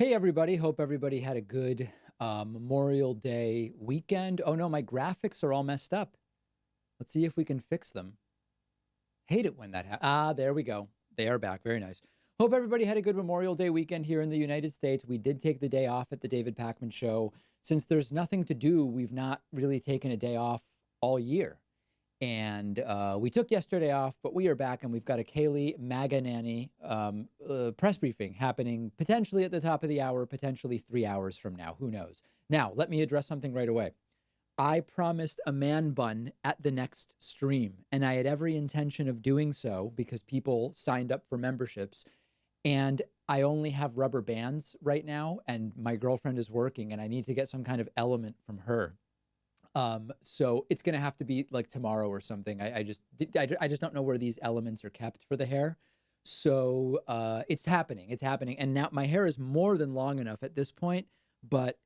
Hey, everybody. Hope everybody had a good Memorial Day weekend. Oh, no, my graphics are all messed up. Let's see if we can fix them. Hate it when that happens. Ah, there we go. They are back. Very nice. Hope everybody had a good Memorial Day weekend here in the United States. We did take the day off at the David Pakman Show. Since there's nothing to do, we've not really taken a day off all year. And we took yesterday off, but we are back and we've got a Kayleigh McEnany press briefing happening potentially at the top of the hour, potentially 3 hours from now. Who knows? Now, let me address something right away. I promised a man bun at the next stream, and I had every intention of doing so because people signed up for memberships. And I only have rubber bands right now, and my girlfriend is working, and I need to get some kind of element from her. So it's gonna have to be like tomorrow or something. I just don't know where these elements are kept for the hair. So it's happening. It's happening. And now my hair is more than long enough at this point, but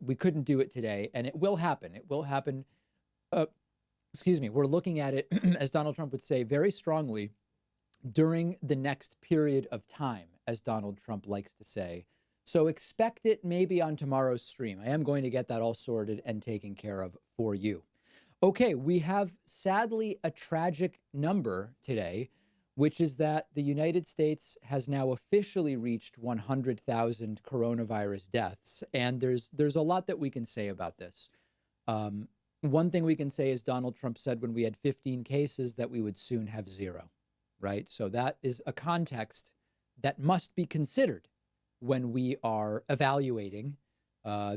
we couldn't do it today, and it will happen. It will happen. Uh, excuse me. We're looking at it, as Donald Trump would say, very strongly during the next period of time, as Donald Trump likes to say. So expect it maybe on tomorrow's stream. I am going to get that all sorted and taken care of for you. Okay, we have sadly a tragic number today, which is that the United States has now officially reached 100,000 coronavirus deaths. And there's a lot that we can say about this. One thing we can say is Donald Trump said when we had 15 cases that we would soon have zero, right? So that is a context that must be considered when we are evaluating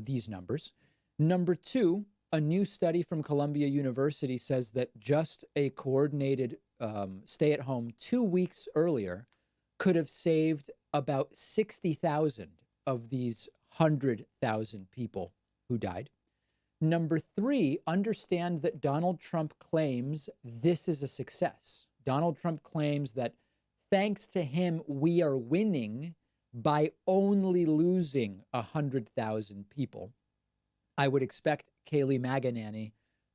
these numbers. Number two, a new study from Columbia University says that just a coordinated stay at home 2 weeks earlier could have saved about 60,000 of these 100,000 people who died. Number three, understand that Donald Trump claims this is a success. Donald Trump claims that thanks to him, we are winning by only losing 100,000 people. I would expect Kayleigh McEnany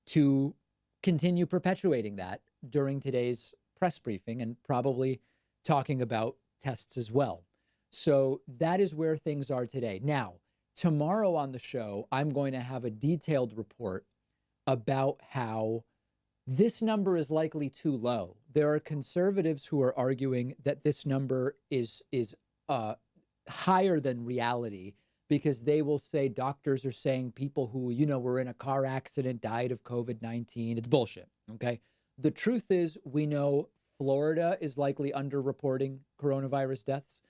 to continue perpetuating that during today's press briefing and probably talking about tests as well. So that is where things are today. Now, tomorrow on the show, I'm going to have a detailed report about how this number is likely too low. There are conservatives who are arguing that this number is higher than reality because they will say doctors are saying people who, were in a car accident died of COVID-19. It's bullshit. Okay. The truth is, we know Florida is likely underreporting coronavirus deaths.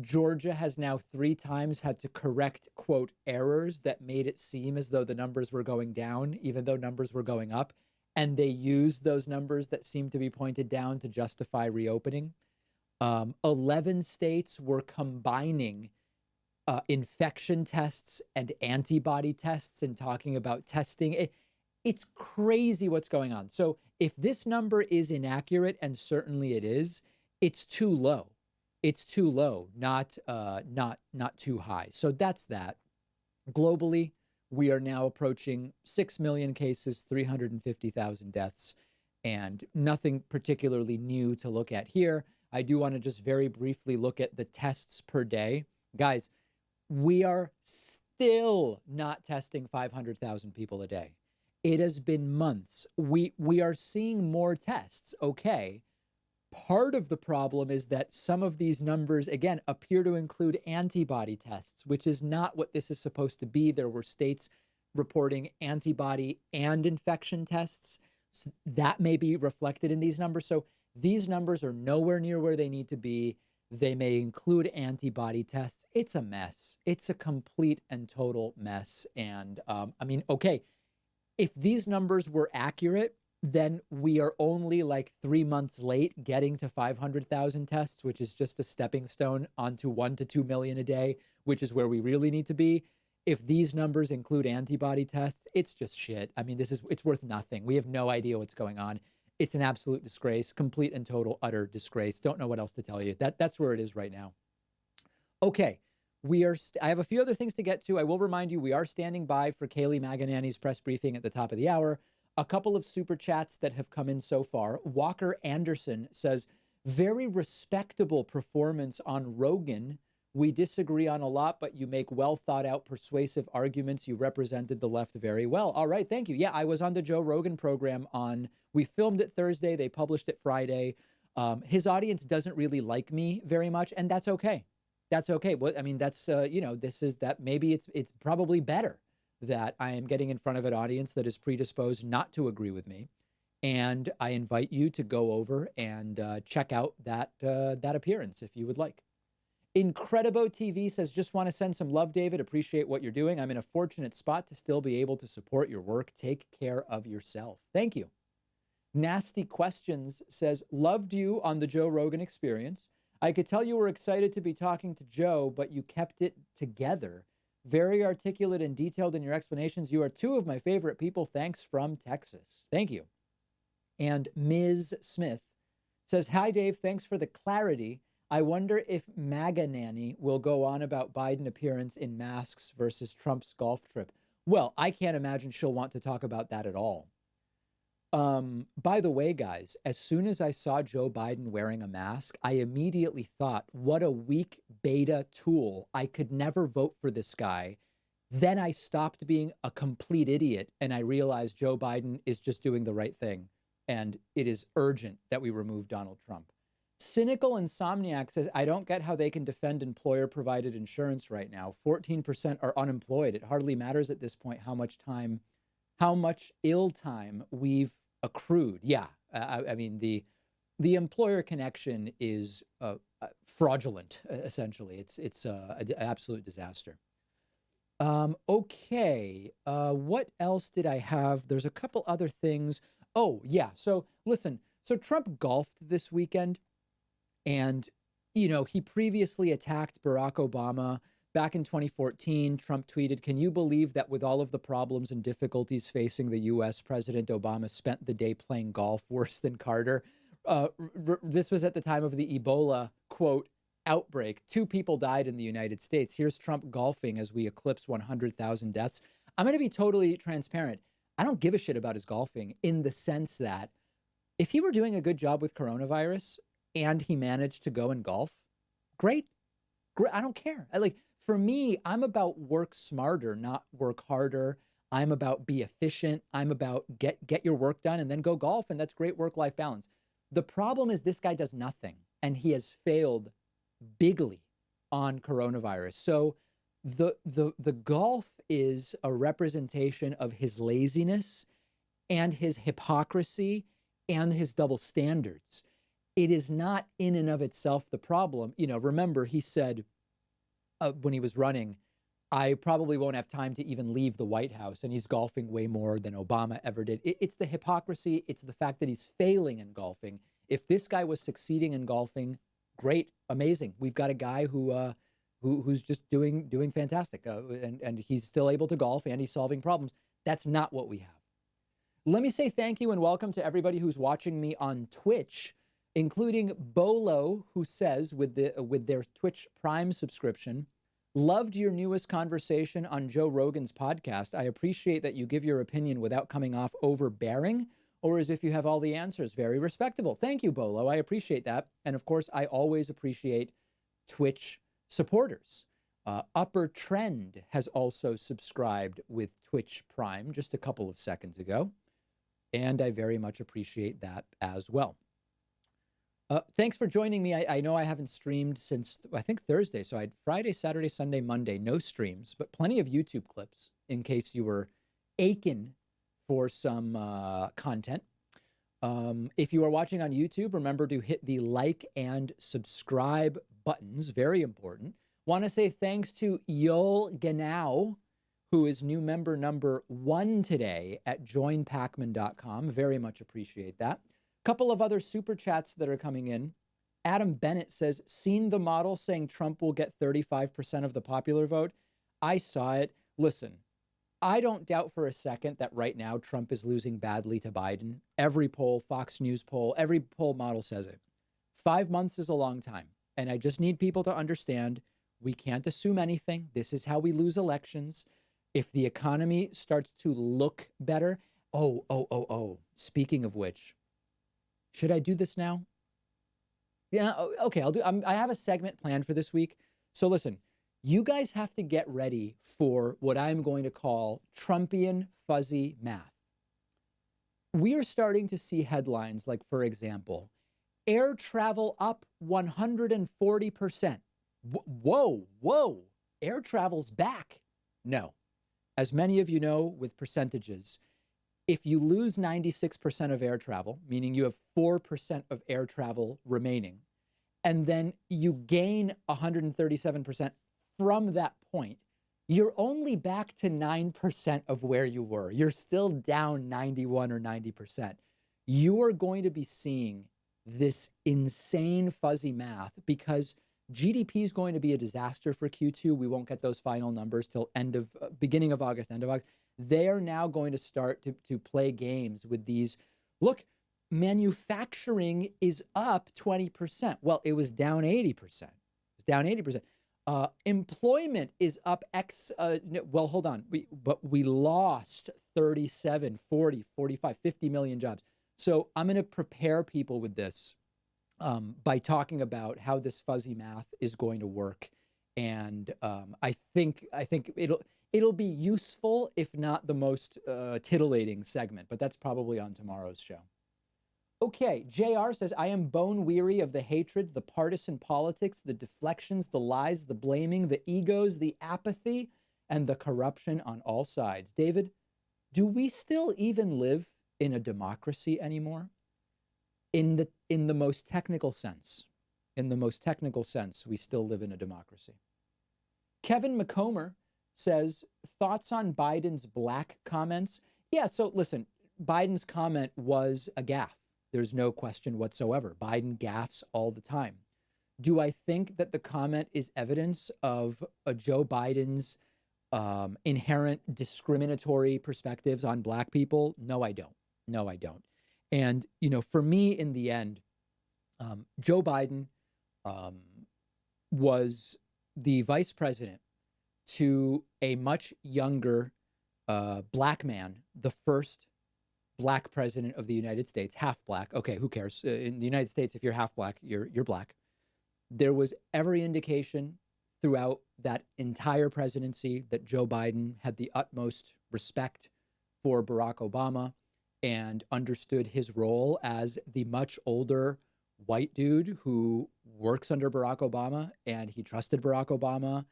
Georgia has now 3 times had to correct, quote, errors that made it seem as though the numbers were going down, even though numbers were going up. And they used those numbers that seem to be pointed down to justify reopening. 11 states were combining infection tests and antibody tests and talking about testing. It's crazy what's going on. So if this number is inaccurate, and certainly it is, it's too low. It's too low, not too high. So that's that. Globally, we are now approaching 6 million cases, 350,000 deaths, and nothing particularly new to look at here. I do want to just very briefly look at the tests per day. Guys, we are still not testing 500,000 people a day. It has been months. We are seeing more tests, okay. Part of the problem is that some of these numbers, again, appear to include antibody tests, which is not what this is supposed to be. There were states reporting antibody and infection tests. So that may be reflected in these numbers. So these numbers are nowhere near where they need to be. They may include antibody tests. It's a mess. It's a complete and total mess. And okay, if these numbers were accurate, then we are only like 3 months late getting to 500,000 tests, which is just a stepping stone onto 1 to 2 million a day, which is where we really need to be. If these numbers include antibody tests, it's just shit. I mean, it's worth nothing. We have no idea what's going on. It's an absolute disgrace, complete and total, utter disgrace. Don't know what else to tell you. That's where it is right now. Okay, I have a few other things to get to. I will remind you, we are standing by for Kayleigh McEnany's press briefing at the top of the hour. A couple of super chats that have come in so far. Walker Anderson says, very respectable performance on Rogan We disagree on a lot, but you make well thought out, persuasive arguments. You represented the left very well. All right. Thank you. Yeah, I was on the Joe Rogan program we filmed it Thursday. They published it Friday. His audience doesn't really like me very much, and that's okay. That's okay. What I mean, that's this is that maybe it's probably better that I am getting in front of an audience that is predisposed not to agree with me, and I invite you to go over and check out that appearance if you would like. Incredibo TV says, just want to send some love, David. Appreciate what you're doing. I'm in a fortunate spot to still be able to support your work. Take care of yourself. Thank you. Nasty Questions says, loved you on the Joe Rogan Experience. I could tell you were excited to be talking to Joe, but you kept it together. Very articulate and detailed in your explanations. You are two of my favorite people. Thanks from Texas. Thank you. And Ms. Smith says, hi, Dave. Thanks for the clarity. I wonder if McEnany will go on about Biden appearance in masks versus Trump's golf trip. Well, I can't imagine she'll want to talk about that at all. By the way, guys, as soon as I saw Joe Biden wearing a mask, I immediately thought, what a weak beta tool. I could never vote for this guy. Then I stopped being a complete idiot and I realized Joe Biden is just doing the right thing. And it is urgent that we remove Donald Trump. Cynical Insomniac says, I don't get how they can defend employer-provided insurance right now. 14% are unemployed. It hardly matters at this point how much ill time we've accrued. Yeah, I mean, the employer connection is fraudulent, essentially. It's an absolute disaster. Okay, what else did I have? There's a couple other things. Oh, yeah, so listen, so Trump golfed this weekend. And, he previously attacked Barack Obama back in 2014. Trump tweeted, can you believe that with all of the problems and difficulties facing the U.S., President Obama spent the day playing golf worse than Carter? This was at the time of the Ebola, quote, outbreak. 2 people died in the United States. Here's Trump golfing as we eclipse 100,000 deaths. I'm going to be totally transparent. I don't give a shit about his golfing in the sense that if he were doing a good job with coronavirus, and he managed to go and golf, great. I don't care. For me, I'm about work smarter, not work harder. I'm about be efficient. I'm about get your work done and then go golf. And that's great work-life balance. The problem is this guy does nothing and he has failed bigly on coronavirus. So the golf is a representation of his laziness and his hypocrisy and his double standards. It is not in and of itself the problem. Remember, he said when he was running, I probably won't have time to even leave the White House. And he's golfing way more than Obama ever did. It's the hypocrisy. It's the fact that he's failing in golfing. If this guy was succeeding in golfing, great, amazing. We've got a guy who's just doing fantastic. And he's still able to golf and he's solving problems. That's not what we have. Let me say thank you and welcome to everybody who's watching me on Twitch, including Bolo, who says with their Twitch Prime subscription, loved your newest conversation on Joe Rogan's podcast. I appreciate that you give your opinion without coming off overbearing or as if you have all the answers. Very respectable. Thank you, Bolo. I appreciate that. And of course, I always appreciate Twitch supporters. Upper Trend has also subscribed with Twitch Prime just a couple of seconds ago. And I very much appreciate that as well. Thanks for joining me. I know I haven't streamed since, I think, Thursday. So I had Friday, Saturday, Sunday, Monday, no streams, but plenty of YouTube clips in case you were aching for some content. If you are watching on YouTube, remember to hit the like and subscribe buttons. Very important. Want to say thanks to Yol Genau, who is new member number 1 today at joinpacman.com. Very much appreciate that. Couple of other super chats that are coming in. Adam Bennett says, seen the model saying Trump will get 35% of the popular vote? I saw it. Listen, I don't doubt for a second that right now Trump is losing badly to Biden. Every poll, Fox News poll, every poll model says it. 5 months is a long time. And I just need people to understand we can't assume anything. This is how we lose elections. If the economy starts to look better. Speaking of which, should I do this now? Yeah, okay, I'll do. I have a segment planned for this week. So listen, you guys have to get ready for what I'm going to call Trumpian fuzzy math. We are starting to see headlines like, for example, air travel up 140%. Whoa, air travel's back. No. As many of you know with percentages, if you lose 96% of air travel, meaning you have 4% of air travel remaining, and then you gain 137% from that point, you're only back to 9% of where you were. You're still down 91 or 90%. You are going to be seeing this insane fuzzy math because GDP is going to be a disaster for Q2. We won't get those final numbers till beginning of August, end of August. They are now going to start to play games with these. Look, manufacturing is up 20%. Well, it was down 80%. It's down 80%. Employment is up well, hold on. We lost 37, 40, 45, 50 million jobs. So I'm going to prepare people with this by talking about how this fuzzy math is going to work. And I think it'll be useful, if not the most titillating segment, but that's probably on tomorrow's show. Okay, JR says, I am bone weary of the hatred, the partisan politics, the deflections, the lies, the blaming, the egos, the apathy, and the corruption on all sides. David, do we still even live in a democracy anymore? In the most technical sense. In the most technical sense, we still live in a democracy. Kevin McComber says, thoughts on Biden's black comments? Yeah, so listen, Biden's comment was a gaffe. There's no question whatsoever. Biden gaffes all the time. Do I think that the comment is evidence of Joe Biden's inherent discriminatory perspectives on black people? No, I don't. No, I don't. And, for me, in the end, Joe Biden was the vice president to a much younger black man, the first black president of the United States, half black. Okay, who cares? In the United States, if you're half black, you're black. There was every indication throughout that entire presidency that Joe Biden had the utmost respect for Barack Obama and understood his role as the much older white dude who works under Barack Obama, and he trusted Barack Obama.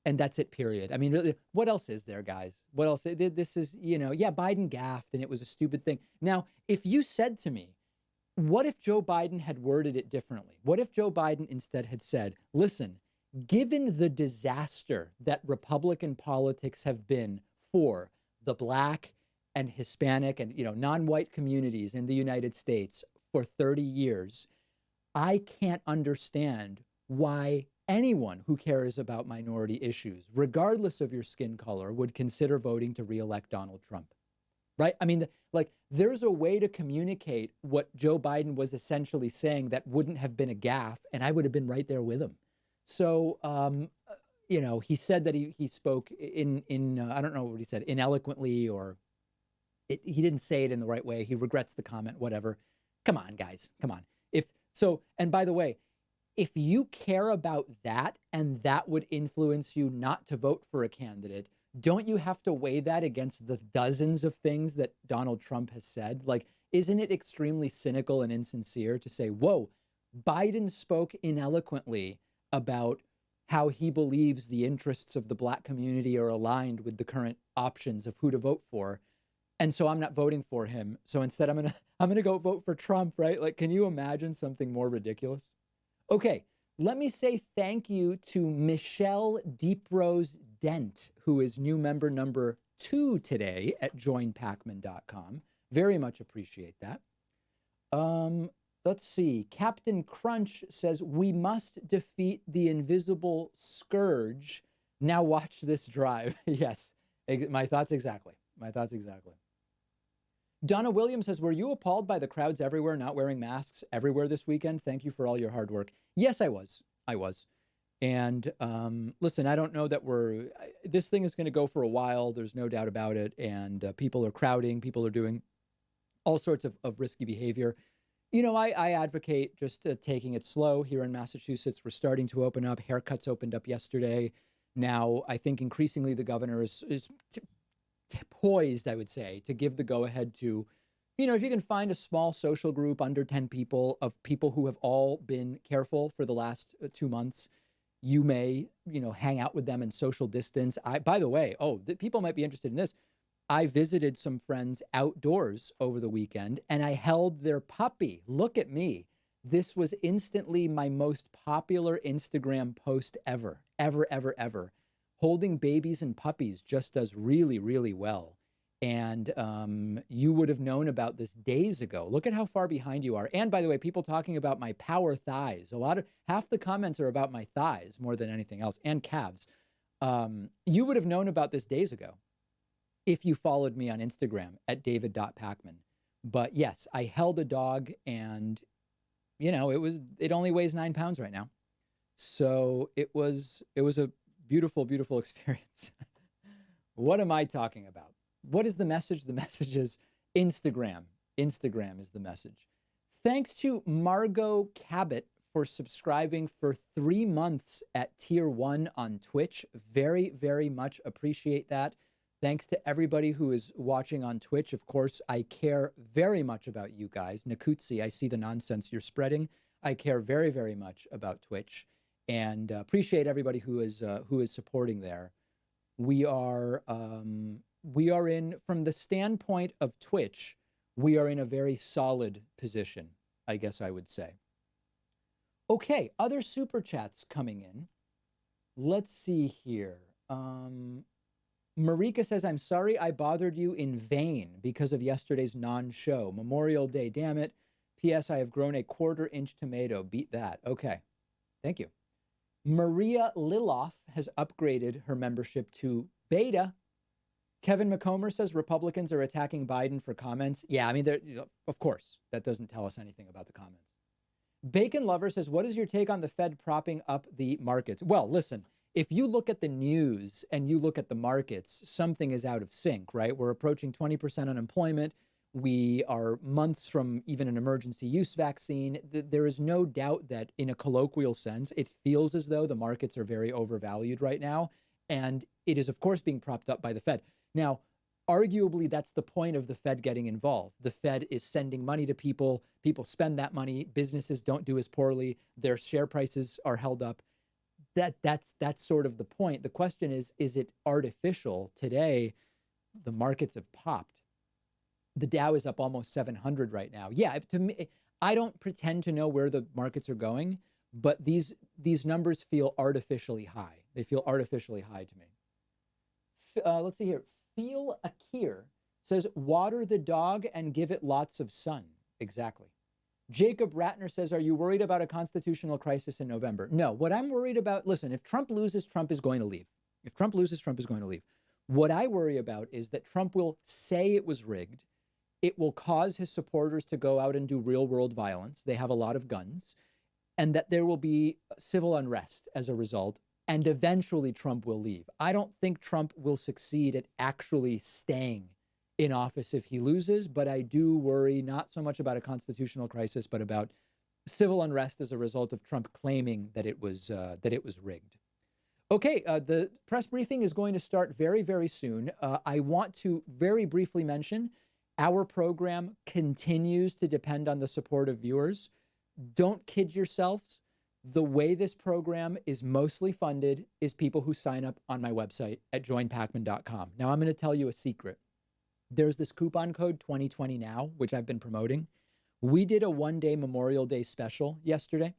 And that's it, period. I mean, really, what else is there, guys? What else? This is, Biden gaffed and it was a stupid thing. Now, if you said to me, what if Joe Biden had worded it differently? What if Joe Biden instead had said, listen, given the disaster that Republican politics have been for the black and Hispanic and, non-white communities in the United States for 30 years, I can't understand why anyone who cares about minority issues, regardless of your skin color, would consider voting to reelect Donald Trump, right? I mean, there's a way to communicate what Joe Biden was essentially saying that wouldn't have been a gaffe, and I would have been right there with him. So, he said that he spoke in I don't know what he said, ineloquently, or he didn't say it in the right way. He regrets the comment, whatever. Come on, guys, come on. And by the way, if you care about that and that would influence you not to vote for a candidate, don't you have to weigh that against the dozens of things that Donald Trump has said? Isn't it extremely cynical and insincere to say, whoa, Biden spoke ineloquently about how he believes the interests of the black community are aligned with the current options of who to vote for, and so I'm not voting for him. So instead, I'm gonna go vote for Trump, right? Can you imagine something more ridiculous? Okay, let me say thank you to Michelle Deeprose Dent, who is new member number 2 today at joinpacman.com. Very much appreciate that. Let's see. Captain Crunch says, we must defeat the invisible scourge. Now watch this drive. Yes, my thoughts exactly. Donna Williams says, were you appalled by the crowds everywhere not wearing masks everywhere this weekend? Thank you for all your hard work. Yes, I was. And listen, I don't know that this thing is going to go for a while. There's no doubt about it. And people are crowding. People are doing all sorts of risky behavior. I advocate just taking it slow here in Massachusetts. We're starting to open up. Haircuts opened up yesterday. Now, I think increasingly the governor is poised, I would say, to give the go ahead to, if you can find a small social group under 10 people of people who have all been careful for the last 2 months, you may, hang out with them in social distance. By the way, people might be interested in this. I visited some friends outdoors over the weekend and I held their puppy. Look at me. This was instantly my most popular Instagram post ever, ever, ever, ever. Holding babies and puppies just does really, really well. And you would have known about this days ago. Look at how far behind you are. And by the way, people talking about my power thighs. Half the comments are about my thighs more than anything else, and calves. You would have known about this days ago if you followed me on Instagram at david.pacman. But yes, I held a dog and, it only weighs 9 pounds right now. So it was a beautiful, beautiful experience. What am I talking about? What is the message? The message is Instagram. Instagram is the message. Thanks to Margot Cabot for subscribing for 3 months at Tier 1 on Twitch. Very, very much appreciate that. Thanks to everybody who is watching on Twitch. Of course, I care very much about you guys. Nakutsi, I see the nonsense you're spreading. I care very, very much about Twitch, and appreciate everybody who is supporting there. We are in, from the standpoint of Twitch, we are in a very solid position, I guess I would say. Okay, other super chats coming in. Let's see here. Marika says, I'm sorry I bothered you in vain because of yesterday's non-show. Memorial Day, damn it. P.S. I have grown a 1/4-inch tomato. Beat that. Okay. Thank you. Maria Liloff has upgraded her membership to beta. Kevin McComer says Republicans are attacking Biden for comments. Yeah, I mean, of course, that doesn't tell us anything about the comments. Bacon Lover says, what is your take on the Fed propping up the markets? Well, listen, if you look at the news and you look at the markets, something is out of sync, right? We're approaching 20% unemployment. We are months from even an emergency use vaccine. There is no doubt that in a colloquial sense, it feels as though the markets are very overvalued right now. And it is, of course, being propped up by the Fed. Now, arguably, that's the point of the Fed getting involved. The Fed is sending money to people. People spend that money. Businesses don't do as poorly. Their share prices are held up. That's sort of the point. The question is it artificial? Today, the markets have popped. The Dow is up almost 700 right now. Yeah, to me, I don't pretend to know where the markets are going, but these numbers feel artificially high. They feel artificially high to me. Let's see here. Feel Akir says, water the dog and give it lots of sun. Exactly. Jacob Ratner says, are you worried about a constitutional crisis in November? No, what I'm worried about, listen, if Trump loses, Trump is going to leave. If Trump loses, Trump is going to leave. What I worry about is that Trump will say it was rigged. It will cause his supporters to go out and do real world violence. They have a lot of guns, and that there will be civil unrest as a result. And eventually Trump will leave. I don't think Trump will succeed at actually staying in office if he loses, but I do worry not so much about a constitutional crisis, but about civil unrest as a result of Trump claiming that it was rigged. Okay, the press briefing is going to start very, very soon. I want to very briefly mention our program continues to depend on the support of viewers. Don't kid yourselves. The way this program is mostly funded is people who sign up on my website at joinpacman.com. Now, I'm going to tell you a secret. There's this coupon code 2020 now, which I've been promoting. We did a one-day Memorial Day special yesterday.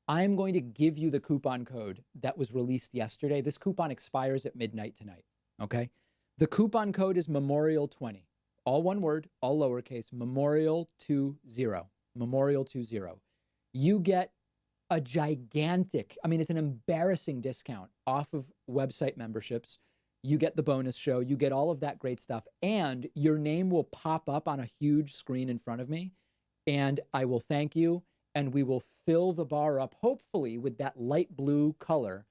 I'm going to give you the coupon code that was released yesterday. This coupon expires at midnight tonight, okay? The coupon code is Memorial20. All one word, all lowercase, Memorial20. Memorial20. You get a gigantic, I mean, it's an embarrassing discount off of website memberships. You get the bonus show, you get all of that great stuff, and your name will pop up on a huge screen in front of me, and I will thank you, and we will fill the bar up, hopefully with that light blue color,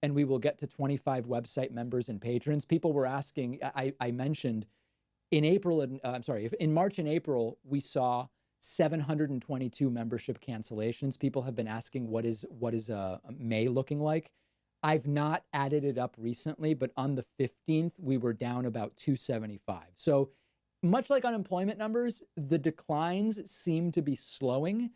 and we will get to 25 website members and patrons. People were asking, I mentioned in April, in March and April, we saw 722 membership cancellations. People have been asking what is May looking like. I've not added it up recently, but on the 15th, we were down about 275. So much like unemployment numbers, the declines seem to be slowing,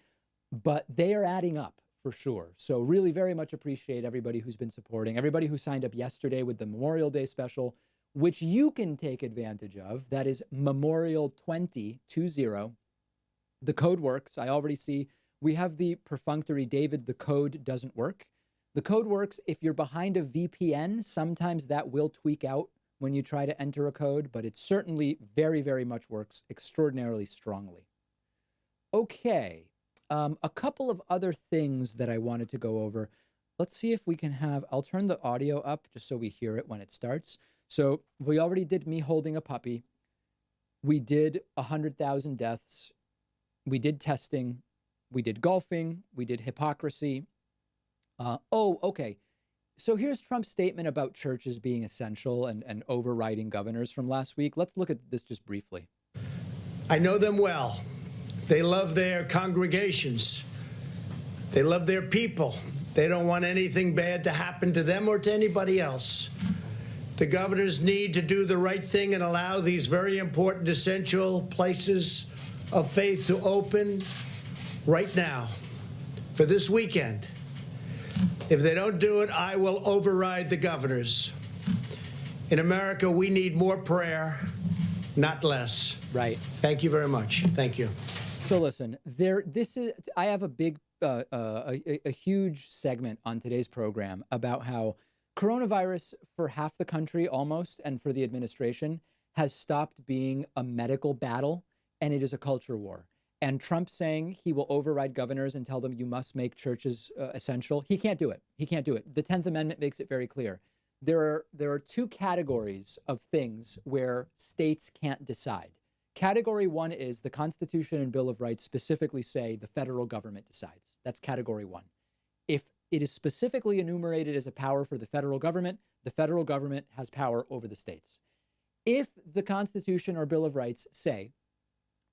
but they are adding up for sure. So really very much appreciate everybody who's been supporting, everybody who signed up yesterday with the Memorial Day special, which you can take advantage of. That is Memorial 2020. The code works. I already see we have the perfunctory David, the code doesn't work. The code works if you're behind a VPN. Sometimes that will tweak out when you try to enter a code, but it certainly very, very much works extraordinarily strongly. Okay, a couple of other things that I wanted to go over. Let's see if we can have, I'll turn the audio up just so we hear it when it starts. So we already did me holding a puppy. We did 100,000 deaths. We did testing. We did golfing. We did hypocrisy. Okay. So here's Trump's statement about churches being essential and overriding governors from last week. Let's look at this just briefly. I know them well. They love their congregations. They love their people. They don't want anything bad to happen to them or to anybody else. The governors need to do the right thing and allow these very important, essential places of faith to open right now for this weekend. If they don't do it, I will override the governors. In America, we need more prayer, not less. Right. Thank you very much. Thank you. So listen, I have a big, a huge segment on today's program about how coronavirus for half the country almost, and for the administration, has stopped being a medical battle, and it is a culture war. And Trump saying he will override governors and tell them you must make churches essential. He can't do it. He can't do it. The 10th Amendment makes it very clear. There are two categories of things where states can't decide. Category one is the Constitution and Bill of Rights specifically say the federal government decides. That's category one. If it is specifically enumerated as a power for the federal government has power over the states. If the Constitution or Bill of Rights say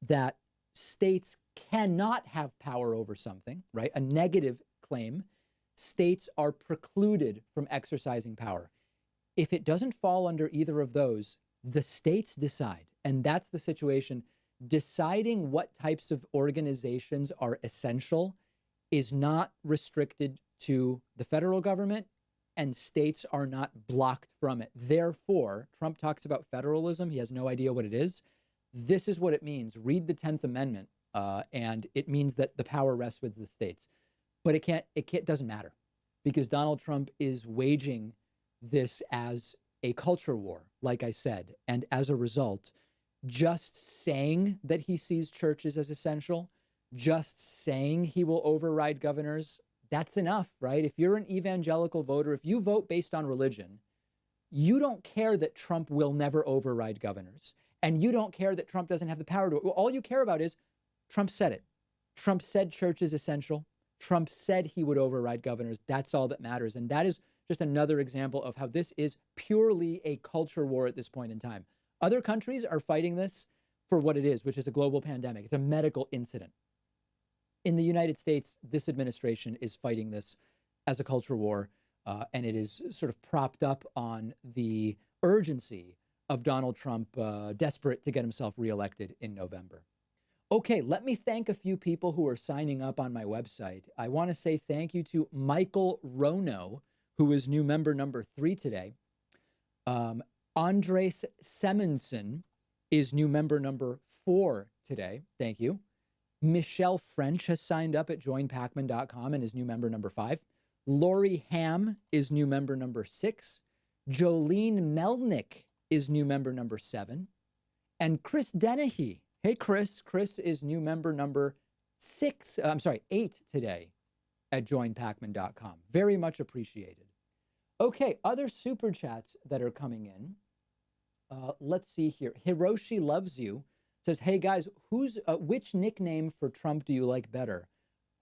that states cannot have power over something, right? A negative claim, states are precluded from exercising power. If it doesn't fall under either of those, the states decide. And that's the situation. Deciding what types of organizations are essential is not restricted to the federal government, and states are not blocked from it. Therefore, Trump talks about federalism. He has no idea what it is. This is what it means. Read the 10th Amendment, and it means that the power rests with the states. But it doesn't matter, because Donald Trump is waging this as a culture war, like I said. And as a result, just saying that he sees churches as essential, just saying he will override governors, that's enough, right? If you're an evangelical voter, if you vote based on religion, you don't care that Trump will never override governors. And you don't care that Trump doesn't have the power to it. All you care about is Trump said it. Trump said church is essential. Trump said he would override governors. That's all that matters. And that is just another example of how this is purely a culture war at this point in time. Other countries are fighting this for what it is, which is a global pandemic. It's a medical incident. In the United States, this administration is fighting this as a culture war, and it is sort of propped up on the urgency of Donald Trump desperate to get himself reelected in November. Okay, let me thank a few people who are signing up on my website. I want to say thank you to Michael Rono, who is new member number 3 today. Andres Semenson is new member number 4 today. Thank you. Michelle French has signed up at joinpacman.com and is new member number 5. Lori Ham is new member number 6. Jolene Melnick is new member number 7. And Chris Dennehy. Hey, Chris. Chris is new member number 8 today at joinpacman.com. Very much appreciated. Okay, other super chats that are coming in. Let's see here. Hiroshi Loves You says, hey guys, which nickname for Trump do you like better?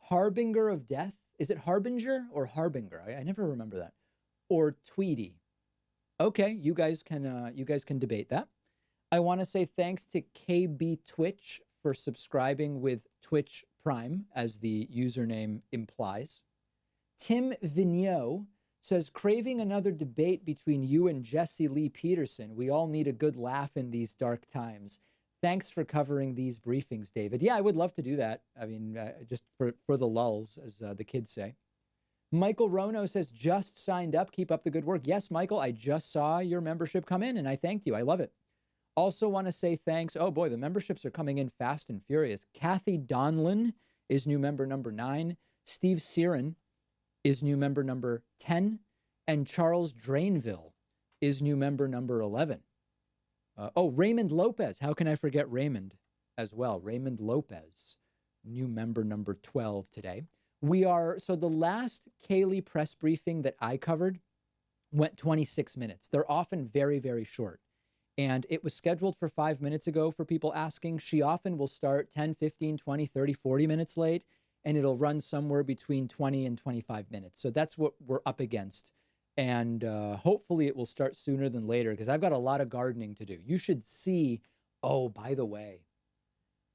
Harbinger of Death? Is it Harbinger or Harbinger? I never remember that. Or Tweety? Okay, you guys can debate that. I want to say thanks to KB Twitch for subscribing with Twitch Prime, as the username implies. Tim Vigneault says, craving another debate between you and Jesse Lee Peterson. We all need a good laugh in these dark times. Thanks for covering these briefings, David. Yeah, I would love to do that. I mean, just for the lulls, as the kids say. Michael Rono says, just signed up. Keep up the good work. Yes, Michael, I just saw your membership come in, and I thanked you. I love it. Also want to say thanks. Oh, boy, the memberships are coming in fast and furious. Kathy Donlin is new member number 9. Steve Siren is new member number 10. And Charles Drainville is new member number 11. Raymond Lopez. How can I forget Raymond as well? Raymond Lopez, new member number 12 today. So the last Kayleigh press briefing that I covered went 26 minutes. They're often very, very short. And it was scheduled for 5 minutes ago for people asking. She often will start 10, 15, 20, 30, 40 minutes late, and it'll run somewhere between 20 and 25 minutes. So that's what we're up against. And hopefully it will start sooner than later, because I've got a lot of gardening to do. You should see, oh, by the way,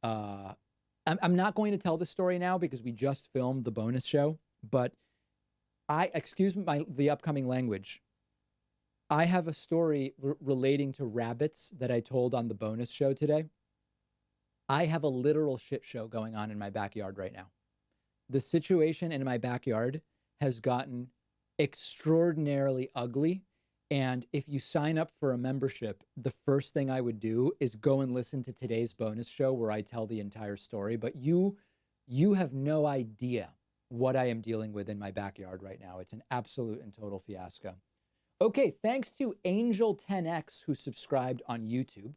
I'm not going to tell the story now because we just filmed the bonus show, but excuse the upcoming language. I have a story relating to rabbits that I told on the bonus show today. I have a literal shit show going on in my backyard right now. The situation in my backyard has gotten extraordinarily ugly. And if you sign up for a membership, the first thing I would do is go and listen to today's bonus show where I tell the entire story. But you have no idea what I am dealing with in my backyard right now. It's an absolute and total fiasco. Okay, thanks to Angel10X who subscribed on YouTube.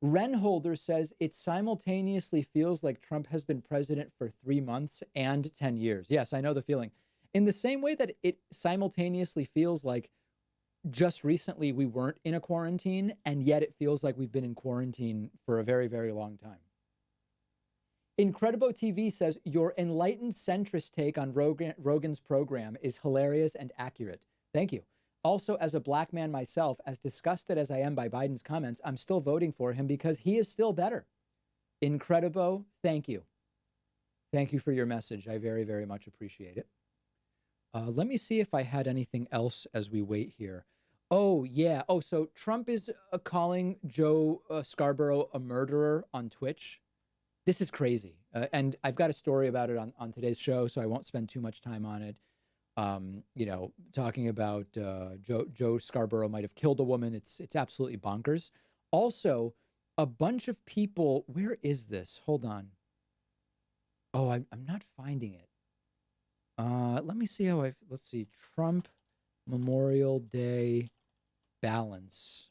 Renholder says it simultaneously feels like Trump has been president for 3 months and 10 years. Yes, I know the feeling. In the same way that it simultaneously feels like just recently we weren't in a quarantine, and yet it feels like we've been in quarantine for a very, very long time. Incredible TV says your enlightened centrist take on Rogan's program is hilarious and accurate. Thank you. Also, as a black man myself, as disgusted as I am by Biden's comments, I'm still voting for him because he is still better. Incredible, thank you. Thank you for your message. I very, very much appreciate it. Let me see if I had anything else as we wait here. Oh, yeah. Oh, so Trump is calling Joe Scarborough a murderer on Twitch. This is crazy. And I've got a story about it on today's show, so I won't spend too much time on it. Talking about Joe Scarborough might have killed a woman. It's absolutely bonkers. Also, a bunch of people. Where is this? Hold on. Oh, I'm not finding it. Let me see how let's see. Trump Memorial Day balance.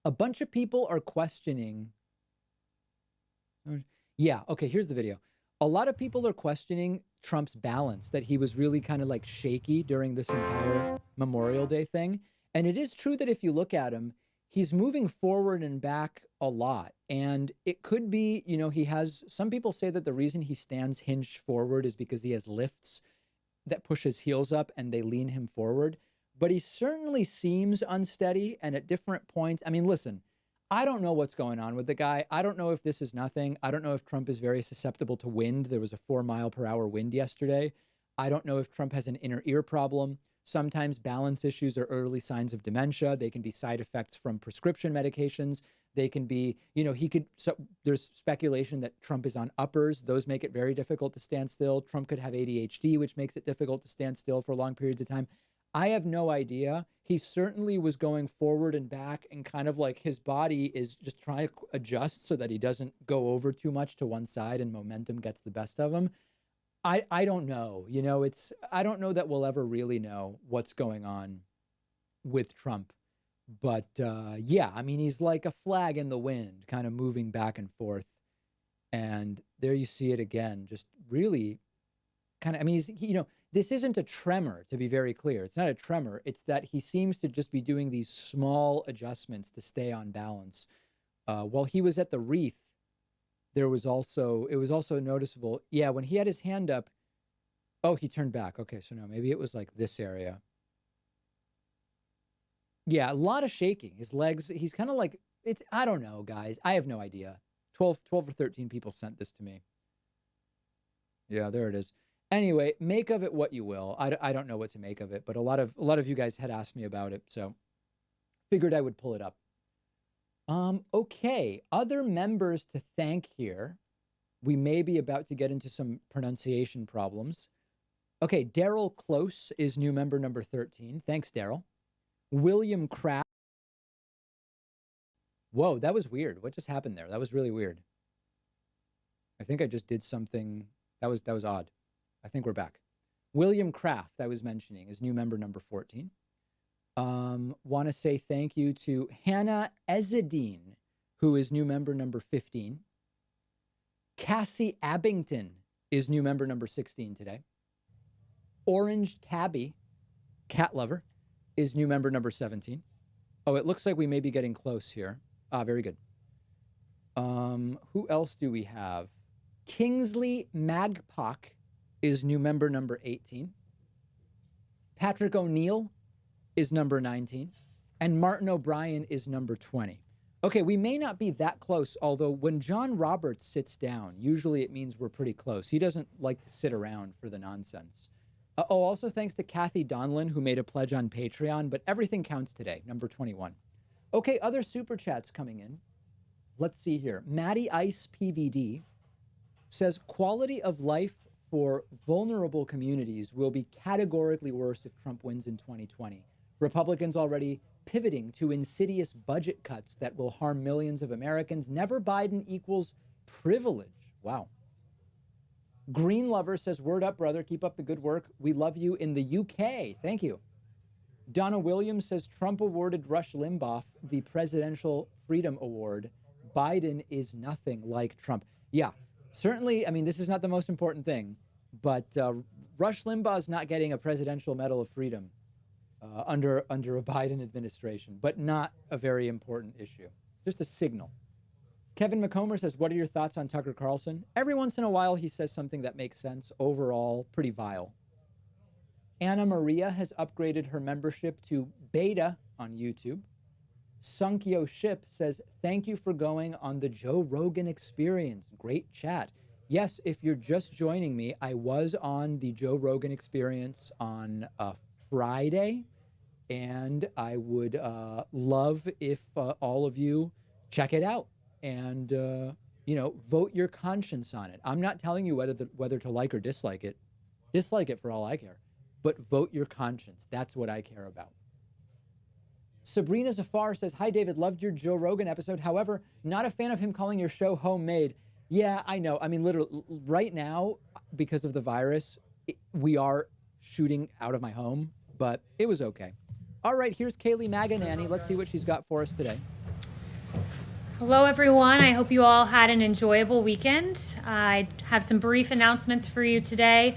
A bunch of people are questioning. Yeah. Okay. Here's the video. A lot of people are questioning Trump's balance, that he was really kind of like shaky during this entire Memorial Day thing. And it is true that if you look at him, he's moving forward and back a lot. And it could be, some people say that the reason he stands hinged forward is because he has lifts that push his heels up and they lean him forward. But he certainly seems unsteady. And at different points, I mean, listen, I don't know what's going on with the guy. I don't know if this is nothing. I don't know if Trump is very susceptible to wind. There was a 4-mile-per-hour wind yesterday. I don't know if Trump has an inner ear problem. Sometimes balance issues are early signs of dementia. They can be side effects from prescription medications. They can be, there's speculation that Trump is on uppers. Those make it very difficult to stand still. Trump could have ADHD, which makes it difficult to stand still for long periods of time. I have no idea. He certainly was going forward and back, and kind of like his body is just trying to adjust so that he doesn't go over too much to one side and momentum gets the best of him. I don't know. I don't know that we'll ever really know what's going on with Trump. But yeah, I mean, he's like a flag in the wind, kind of moving back and forth. And there you see it again, just really kind of, I mean, this isn't a tremor, to be very clear. It's not a tremor. It's that he seems to just be doing these small adjustments to stay on balance. While he was at the wreath, it was also noticeable. Yeah, when he had his hand up, oh, he turned back. Okay, so no, maybe it was like this area. Yeah, a lot of shaking. His legs, he's kind of like, I don't know, guys. I have no idea. 12 or 13 people sent this to me. Yeah, there it is. Anyway, make of it what you will. I don't know what to make of it, but a lot of you guys had asked me about it, so figured I would pull it up. Okay, other members to thank here. We may be about to get into some pronunciation problems. Okay, Daryl Close is new member number 13. Thanks, Daryl. William Kraft. Whoa, that was weird. What just happened there? That was really weird. I think I just did something. That was odd. I think we're back. William Kraft, I was mentioning, is new member number 14. Want to say thank you to Hannah Ezedine, who is new member number 15. Cassie Abington is new member number 16 today. Orange Tabby, cat lover, is new member number 17. Oh, it looks like we may be getting close here. Ah, very good. Who else do we have? Kingsley Magpock is new member number 18. Patrick O'Neill is number 19. And Martin O'Brien is number 20. Okay, we may not be that close, although when John Roberts sits down, usually it means we're pretty close. He doesn't like to sit around for the nonsense. Also thanks to Kathy Donlin, who made a pledge on Patreon, but everything counts today, number 21. Okay, other super chats coming in. Let's see here. Maddie Ice PVD says, quality of life for vulnerable communities will be categorically worse if Trump wins in 2020. Republicans already pivoting to insidious budget cuts that will harm millions of Americans. Never Biden equals privilege. Wow. Green Lover says, word up, brother. Keep up the good work. We love you in the UK. Thank you. Donna Williams says, Trump awarded Rush Limbaugh the Presidential Freedom Award. Biden is nothing like Trump. Yeah, certainly. I mean, this is not the most important thing, but Rush Limbaugh is not getting a Presidential Medal of Freedom under a Biden administration, but not a very important issue. Just a signal. Kevin McComer says, what are your thoughts on Tucker Carlson? Every once in a while, he says something that makes sense. Overall, pretty vile. Anna Maria has upgraded her membership to Beta on YouTube. Sunkyo Ship says, thank you for going on the Joe Rogan Experience. Great chat. Yes, if you're just joining me, I was on the Joe Rogan Experience on Friday, and I would love if all of you check it out and, vote your conscience on it. I'm not telling you whether to like or dislike it. Dislike it for all I care. But vote your conscience. That's what I care about. Sabrina Zafar says, hi, David, loved your Joe Rogan episode. However, not a fan of him calling your show homemade. Yeah, I know. I mean, literally, right now, because of the virus, we are shooting out of my home, but it was okay. All right, here's Kayleigh McEnany. Let's see what she's got for us today. Hello, everyone. I hope you all had an enjoyable weekend. I have some brief announcements for you today.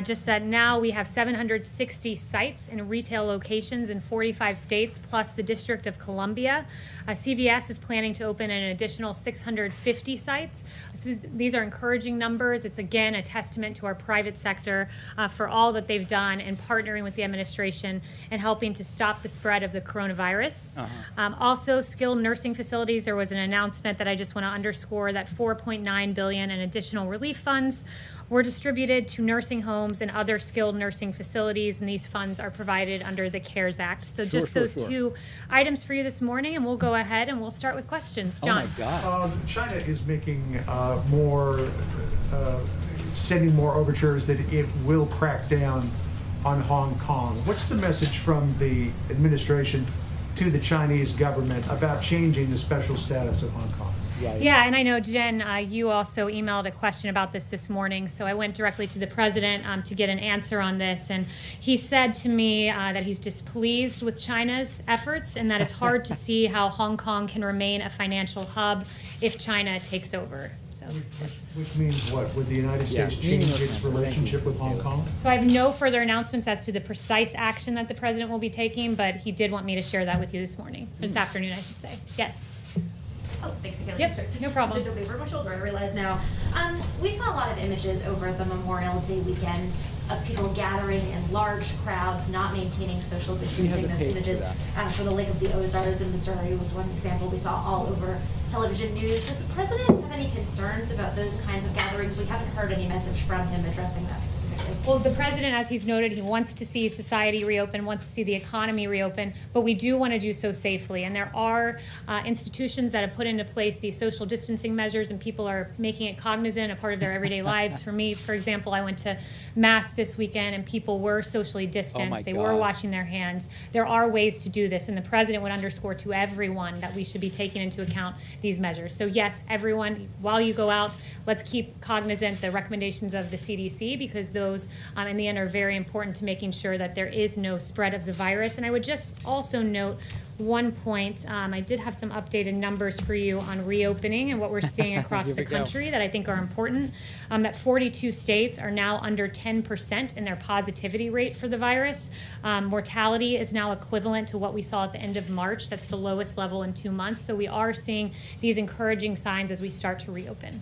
Just that now we have 760 sites and retail locations in 45 states, plus the District of Columbia. CVS is planning to open an additional 650 sites. So these are encouraging numbers. It's, again, a testament to our private sector for all that they've done in partnering with the administration and helping to stop the spread of the coronavirus. Also, skilled nursing facilities, there was an announcement that I just want to underscore that $4.9 billion in additional relief funds were distributed to nursing homes and other skilled nursing facilities, and these funds are provided under the CARES Act. So just those two items for you this morning, and we'll go ahead and we'll start with questions. John. Oh my God. China is making sending more overtures that it will crack down on Hong Kong. What's the message from the administration to the Chinese government about changing the special status of Hong Kong? Yeah, and I know, Jen, you also emailed a question about this morning, so I went directly to the president to get an answer on this, and he said to me that he's displeased with China's efforts and that it's hard to see how Hong Kong can remain a financial hub if China takes over. So which means what? Would the United States change its relationship with Hong Kong? So I have no further announcements as to the precise action that the president will be taking, but he did want me to share that with you this morning, this afternoon, I should say. Yes. Oh, thanks again. Yep, no problem. Did over my shoulder, I realize now. We saw a lot of images over the Memorial Day weekend of people gathering in large crowds, not maintaining social distancing. Those images for the Lake of the Ozarks in Missouri was one example we saw all over television news. Does the president have any concerns about those kinds of gatherings? We haven't heard any message from him addressing that specifically. Well, the president, as he's noted, he wants to see society reopen, wants to see the economy reopen, but we do want to do so safely. And there are institutions that have put into place these social distancing measures, and people are making it cognizant, a part of their everyday lives. For me, for example, I went to Mass this weekend, and people were socially distanced. They were washing their hands. There are ways to do this, and the president would underscore to everyone that we should be taking into account these measures. So yes, everyone, while you go out, let's keep cognizant the recommendations of the CDC, because those in the end are very important to making sure that there is no spread of the virus. And I would just also note one point. I did have some updated numbers for you on reopening and what we're seeing across the country that I think are important. That 42 states are now under 10% in their positivity rate for the virus. Mortality is now equivalent to what we saw at the end of March. That's the lowest level in 2 months. So we are seeing these encouraging signs as we start to reopen.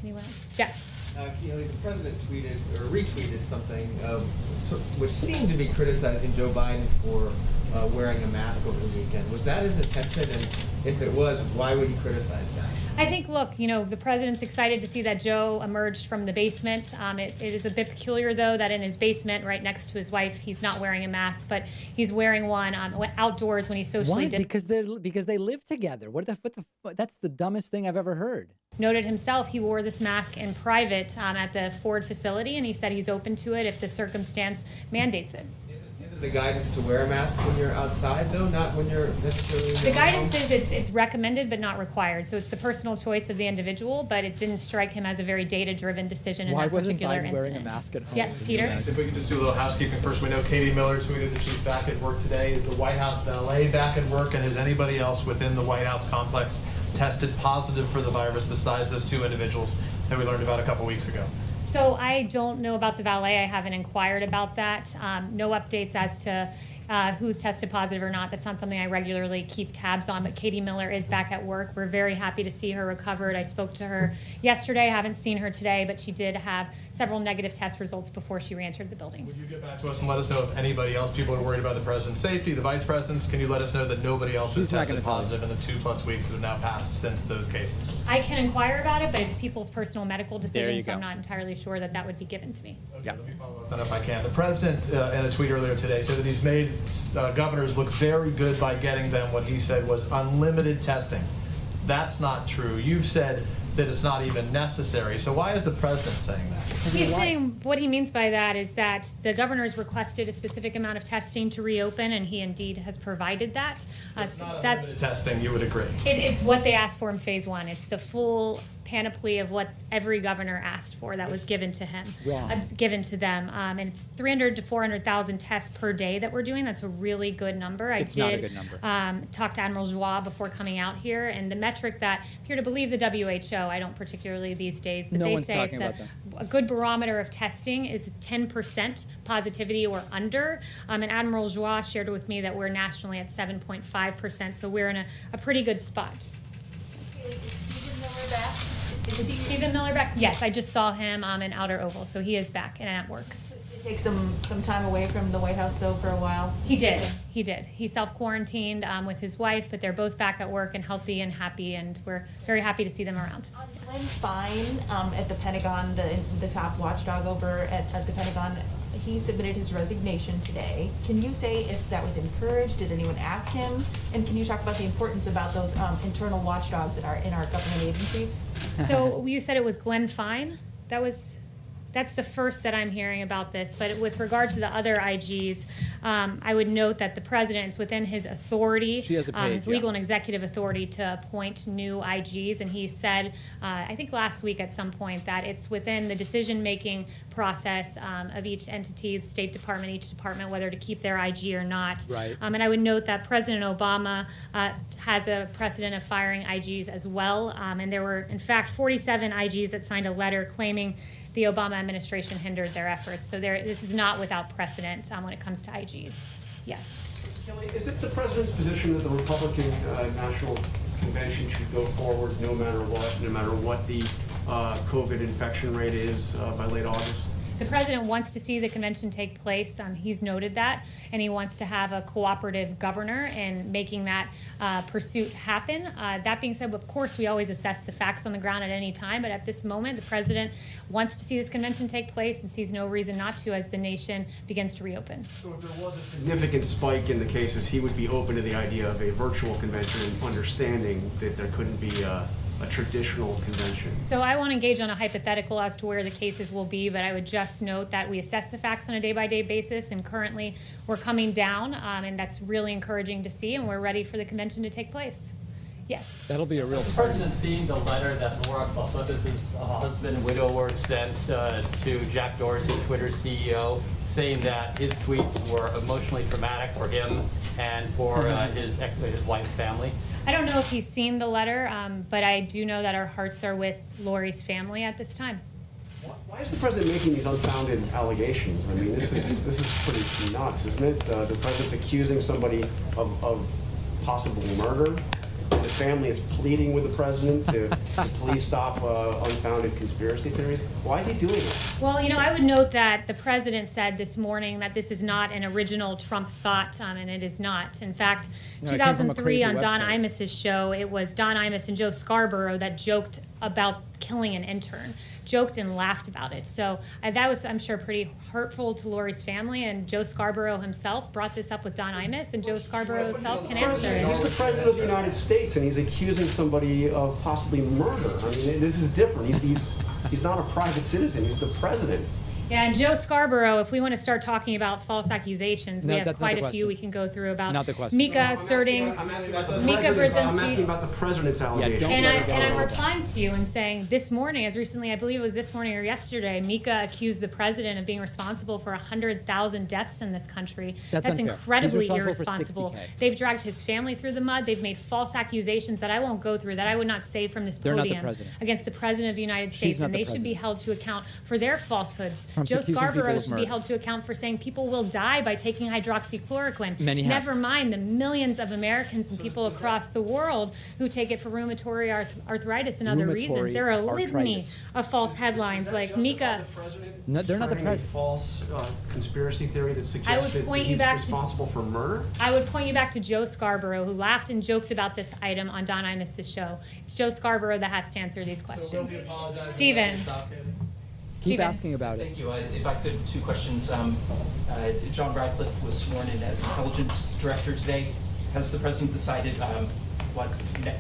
Anyone else? Jeff. Kayleigh, the president tweeted or retweeted something which seemed to be criticizing Joe Biden for wearing a mask over the weekend. Was that his intention? And if it was, why would he criticize that? I think, look, the president's excited to see that Joe emerged from the basement. It is a bit peculiar, though, that in his basement, right next to his wife, he's not wearing a mask, but he's wearing one outdoors when he's socially distanced. Because they live together. That's the dumbest thing I've ever heard. Noted himself, he wore this mask in private at the Ford facility, and he said he's open to it if the circumstance mandates it. Isn't the guidance to wear a mask when you're outside, though, not when you're necessarily in your The guidance home? is it's recommended but not required, so it's the personal choice of the individual, but it didn't strike him as a very data-driven decision in that particular incident. Why wasn't Biden wearing a mask at home? Yes, Peter? If we could just do a little housekeeping first. We know Katie Miller tweeted that she's back at work today. Is the White House valet back at work, and has anybody else within the White House complex tested positive for the virus besides those two individuals that we learned about a couple weeks ago? So I don't know about the valet. I haven't inquired about that. No updates as to who's tested positive or not. That's not something I regularly keep tabs on, but Katie Miller is back at work. We're very happy to see her recovered. I spoke to her yesterday. I haven't seen her today, but she did have several negative test results before she re-entered the building. Would you get back to us and let us know if anybody else, people are worried about the president's safety, the vice president's? Can you let us know that nobody else has tested positive in the 2+ weeks that have now passed since those cases? I can inquire about it, but it's people's personal medical decision, so go. I'm not entirely sure that would be given to me. Okay, let me follow up then if I can. The president, in a tweet earlier today, said that he's made governors look very good by getting them what he said was unlimited testing. That's not true. You've said that it's not even necessary. So why is the president saying that? He's saying what he means by that is that the governor's requested a specific amount of testing to reopen, and he indeed has provided that. So it's not unlimited testing, you would agree? It's what they asked for in phase one. It's the full panoply of what every governor asked for that was given to him, given to them. And it's 300 to 400,000 tests per day that we're doing. That's a really good number. It's not a good number. Talk to Admiral Joie before coming out here, and the metric that appear to believe the WHO, I don't particularly these days, but they say it's a good barometer of testing is 10% positivity or under. And Admiral Joie shared with me that we're nationally at 7.5%, so we're in a pretty good spot. Is Stephen Miller back? Is Stephen Miller back? Yes, I just saw him in Outer Oval, so he is back and at work. Did he take some time away from the White House, though, for a while? He did. He self-quarantined with his wife, but they're both back at work and healthy and happy, and we're very happy to see them around. On Glenn Fine at the Pentagon, the top watchdog over at the Pentagon, he submitted his resignation today. Can you say if that was encouraged? Did anyone ask him? And can you talk about the importance about those internal watchdogs that are in our government agencies? So you said it was Glenn Fine? That's the first that I'm hearing about this. But with regard to the other IGs, I would note that the president, it's within his authority, his legal and executive authority to appoint new IGs. And he said, I think last week at some point, that it's within the decision-making process of each entity, the State Department, each department, whether to keep their IG or not. Right. And I would note that President Obama has a precedent of firing IGs as well. And there were, in fact, 47 IGs that signed a letter claiming the Obama administration hindered their efforts. So this is not without precedent when it comes to IGs. Yes. Kayleigh, is it the president's position that the Republican National Convention should go forward no matter what the COVID infection rate is by late August? The president wants to see the convention take place. He's noted that, and he wants to have a cooperative governor in making that pursuit happen. That being said, of course, we always assess the facts on the ground at any time, but at this moment, the president wants to see this convention take place and sees no reason not to as the nation begins to reopen. So if there was a significant spike in the cases, he would be open to the idea of a virtual convention, understanding that there couldn't be a traditional convention. So I won't engage on a hypothetical as to where the cases will be, but I would just note that we assess the facts on a day-by-day basis, and currently we're coming down, and that's really encouraging to see, and we're ready for the convention to take place. Yes. That'll be a real The president seeing the letter that Laura Balsotis' husband and widower sent to Jack Dorsey, Twitter's CEO, saying that his tweets were emotionally traumatic for him and for his wife's family. I don't know if he's seen the letter, but I do know that our hearts are with Lori's family at this time. Why is the president making these unfounded allegations? I mean, this is pretty nuts, isn't it? The president's accusing somebody of possible murder. The family is pleading with the president to please stop unfounded conspiracy theories. Why is he doing it? Well, I would note that the president said this morning that this is not an original Trump thought, and it is not. In fact, No, it came from a 2003 crazy on Don website. Imus's show, it was Don Imus and Joe Scarborough that joked about killing an intern, joked and laughed about it. So that was, I'm sure, pretty hurtful to Lori's family, and Joe Scarborough himself brought this up with Don Imus, and Joe Scarborough himself can answer it. He's the president of the United States, and he's accusing somebody of possibly murder. I mean, this is different. He's not a private citizen. He's the president. Yeah, and Joe Scarborough, if we want to start talking about false accusations, No, we have that's not quite the a few question. we can go through about Not the question. Mika asserting. I'm asking about the Mika president's, I'm Brzezinski. asking about the president's allegations. don't And let her go I'm on that. replying to you and saying this morning, as recently, I believe it was this morning or yesterday, Mika accused the president of being responsible for 100,000 deaths in this country. That's unfair. He's incredibly responsible for irresponsible. 60K. They've dragged his family through the mud. They've made false accusations that I won't go through, that I would not say from this They're not the podium president. against the president of the United She's States, not and the they should be president. held to account for their falsehoods. Trump's Joe accusing people Scarborough of should be murder. held to account for saying people will die by taking hydroxychloroquine. Many have. Never mind the millions of Americans and people across the world who take it for rheumatoid arthritis and other reasons. Rheumatoid There are a litany arthritis. of false headlines like Mika. No, they're not the Spreading a president. false conspiracy theory that suggests that point you he's back to- responsible for murder? I would point you back to Joe Scarborough, who laughed and joked about this item on Don Imus's show. It's Joe Scarborough that has to answer these questions. Stephen. Keep Stephen. asking about it. Thank you. If I could, two questions. John Radcliffe was sworn in as intelligence director today. Has the president decided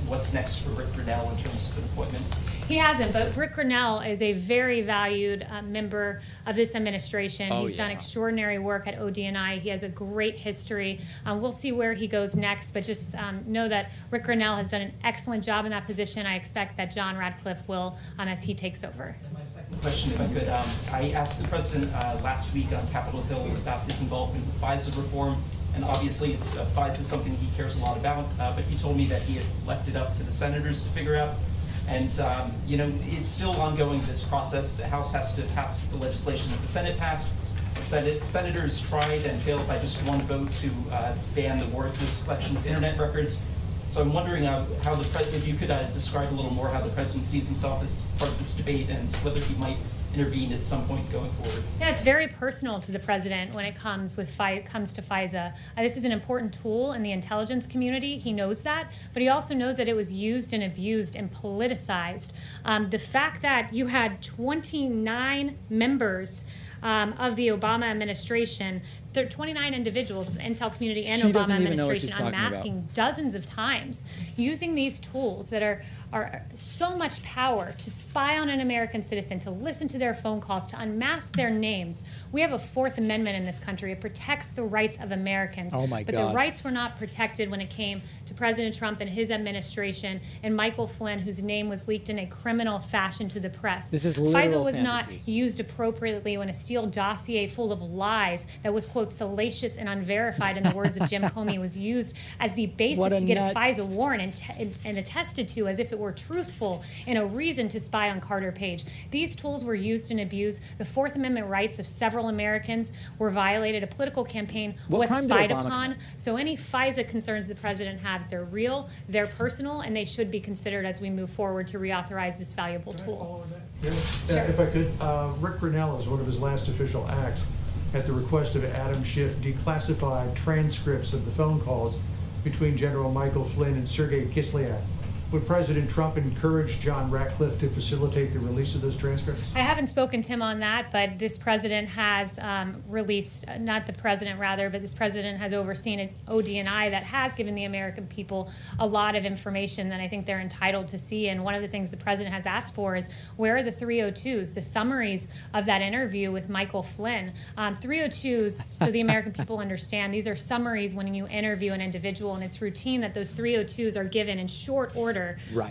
what's next for Rick Grinnell in terms of an appointment? He hasn't, but Rick Grinnell is a very valued member of this administration. Oh, He's done yeah. extraordinary work at ODNI. He has a great history. We'll see where he goes next, but just know that Rick Grinnell has done an excellent job in that position. I expect that John Radcliffe will as he takes over. And my second question, if I could, I asked the president last week on Capitol Hill about his involvement with FISA reform. And obviously, FISA is something he cares a lot about, but he told me that he had left it up to the senators to figure out. And, it's still ongoing, this process. The House has to pass the legislation that the Senate passed. The senators tried and failed by just one vote to ban the warrantless collection of internet records. So I'm wondering if you could describe a little more how the president sees himself as part of this debate and whether he might intervene at some point going forward. Yeah, it's very personal to the president when it comes to FISA. This is an important tool in the intelligence community. He knows that, but he also knows that it was used and abused and politicized. The fact that you had 29 members of the Obama administration, there are 29 individuals of the intel community and She Obama doesn't even know what she's administration talking about. unmasking dozens of times, using these tools that are so much power to spy on an American citizen, to listen to their phone calls, to unmask their names. We have a Fourth Amendment in this country. It protects the rights of Americans. Oh my but God. the rights were not protected when it came to President Trump and his administration and Michael Flynn, whose name was leaked in a criminal fashion to the press. This is FISA literal was not fantasies. used appropriately when a Steele dossier full of lies that was, quote, quote, salacious and unverified, in the words of Jim Comey, was used as the What basis a to get nut. a FISA warrant and attested to as if it were truthful and a reason to spy on Carter Page. These tools were used and abused. The Fourth Amendment rights of several Americans were violated. A political campaign What was crime did spied Obama upon. commit? So any FISA concerns the president has, they're real, they're personal, and they should be considered as we move forward to reauthorize this valuable tool. Yeah, if I could, Rick Grinnell, as one of his last official acts, at the request of Adam Schiff, declassified transcripts of the phone calls between General Michael Flynn and Sergei Kislyak. Would President Trump encourage John Ratcliffe to facilitate the release of those transcripts? I haven't spoken to him on that, but this president has released, not the president rather, but this president has overseen an ODNI that has given the American people a lot of information that I think they're entitled to see. And one of the things the president has asked for is, where are the 302s, the summaries of that interview with Michael Flynn? 302s, so the American people understand, these are summaries when you interview an individual, and it's routine that those 302s are given in short order.